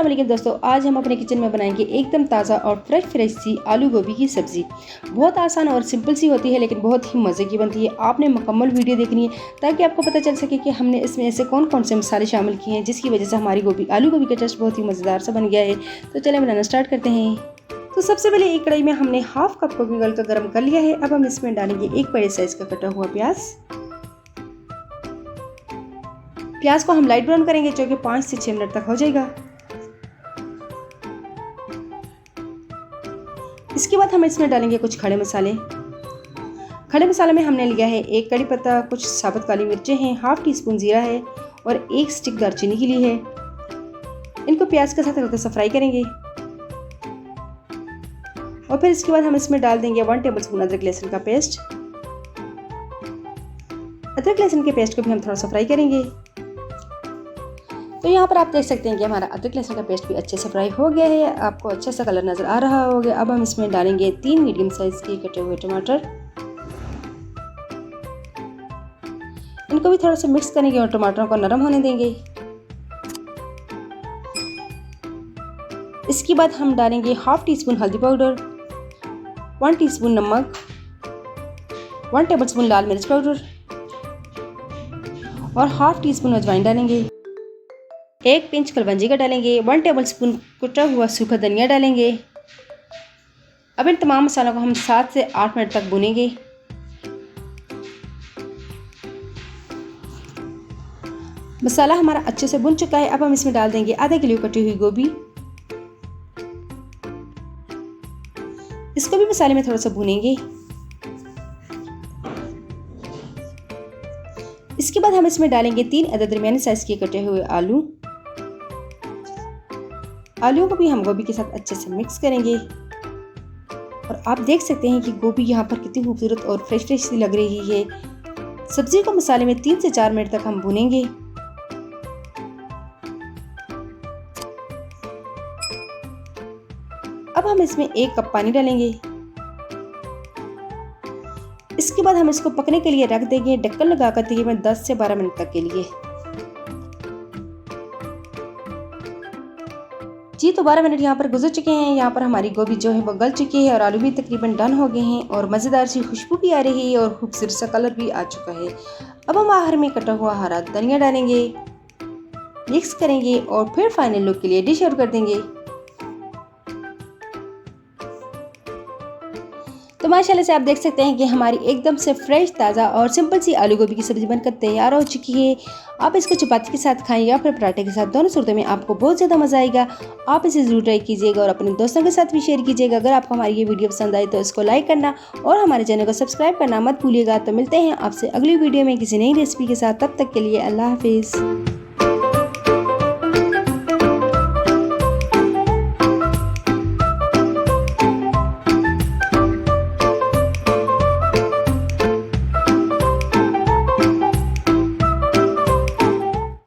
अस्सलाम वालेकुम दोस्तों, आज हम अपने किचन में बनाएंगे एकदम ताज़ा और फ्रेश सी आलू गोभी की सब्ज़ी। बहुत आसान और सिंपल सी होती है लेकिन बहुत ही मज़े की बनती है। आपने मुकम्मल वीडियो देखनी है ताकि आपको पता चल सके कि हमने इसमें ऐसे कौन कौन से मसाले शामिल किए हैं जिसकी वजह से हमारी आलू गोभी का टेस्ट बहुत ही मज़ेदार सा बन गया है। तो चले बनाना स्टार्ट करते हैं। तो सबसे पहले एक कढ़ाई में हमने हाफ कप गोभी गल का गर्म कर लिया है। अब हम इसमें डालेंगे एक बड़े साइज़ का कटा हुआ प्याज को हम लाइट ब्राउन करेंगे जो कि 5 से 6 मिनट तक हो जाएगा। इसके बाद हम इसमें डालेंगे कुछ खड़े मसाले। खड़े मसाले में हमने लिया है एक कड़ी पत्ता, कुछ साबुत काली मिर्चें हैं, हाफ टी स्पून जीरा है और एक स्टिक दालचीनी की ली है। इनको प्याज के साथ हल्का सा फ्राई करेंगे और फिर इसके बाद हम इसमें डाल देंगे 1 टेबल स्पून अदरक लहसुन का पेस्ट। अदरक लहसुन के पेस्ट को भी हम थोड़ा सा फ्राई करेंगे। तो यहाँ पर आप देख सकते हैं कि हमारा अदरक लहसुन का पेस्ट भी अच्छे से फ्राई हो गया है, आपको अच्छा सा कलर नज़र आ रहा होगा। अब हम इसमें डालेंगे 3 मीडियम साइज़ के कटे हुए टमाटर। इनको भी थोड़ा सा मिक्स करेंगे और टमाटरों को नरम होने देंगे। इसके बाद हम डालेंगे हाफ टी स्पून हल्दी पाउडर, 1 टीस्पून नमक, 1 टेबल स्पून लाल मिर्च पाउडर और हाफ टी स्पून अजवाइन डालेंगे। 1 पिंच कलवंजी का डालेंगे, 1 टेबल स्पून कुटा हुआ सूखा धनिया डालेंगे। अब इन तमाम मसालों को हम 7 से 8 मिनट तक भूनेंगे। मसाला हमारा अच्छे से भुन चुका है। अब हम इसमें डाल देंगे आधा किलो कटी हुई गोभी। इसको भी मसाले में थोड़ा सा भूनेंगे। इसके बाद हम इसमें डालेंगे 3 अदद दरमियानी साइज के कटे हुए आलूओं को भी हम गोभी के साथ अच्छे से मिक्स करेंगे। और आप देख सकते हैं कि गोभी यहाँ पर कितनी खूबसूरत और फ्रेश सी लग रही है। सब्जी को मसाले में 3 से 4 मिनट तक हम भूनेंगे। अब हम इसमें 1 कप पानी डालेंगे। इसके बाद हम इसको पकने के लिए रख देंगे ढक्कन लगाकर तकरीबन 10 से 12 मिनट तक के लिए। जी तो 12 मिनट यहाँ पर गुजर चुके हैं। यहाँ पर हमारी गोभी जो है वो गल चुकी है और आलू भी तकरीबन डन हो गए हैं और मज़ेदार सी खुशबू भी आ रही है और खूबसूरत सा कलर भी आ चुका है। अब हम आखिर में कटा हुआ हरा धनिया डालेंगे, मिक्स करेंगे और फिर फाइनल लुक के लिए डिश आउट कर देंगे। तो माशाल्लाह से आप देख सकते हैं कि हमारी एकदम से फ्रेश, ताज़ा और सिंपल सी आलू गोभी की सब्ज़ी बनकर तैयार हो चुकी है। आप इसको चपाती के साथ खाएं या फिर पराठे के साथ, दोनों सूरतों में आपको बहुत ज़्यादा मज़ा आएगा। आप इसे ज़रूर ट्राई कीजिएगा और अपने दोस्तों के साथ भी शेयर कीजिएगा। अगर आपको हमारी ये वीडियो पसंद आए तो इसको लाइक करना और हमारे चैनल को सब्सक्राइब करना मत भूलिएगा। तो मिलते हैं आपसे अगली वीडियो में किसी नई रेसिपी के साथ। तब तक के लिए अल्लाह हाफिज़।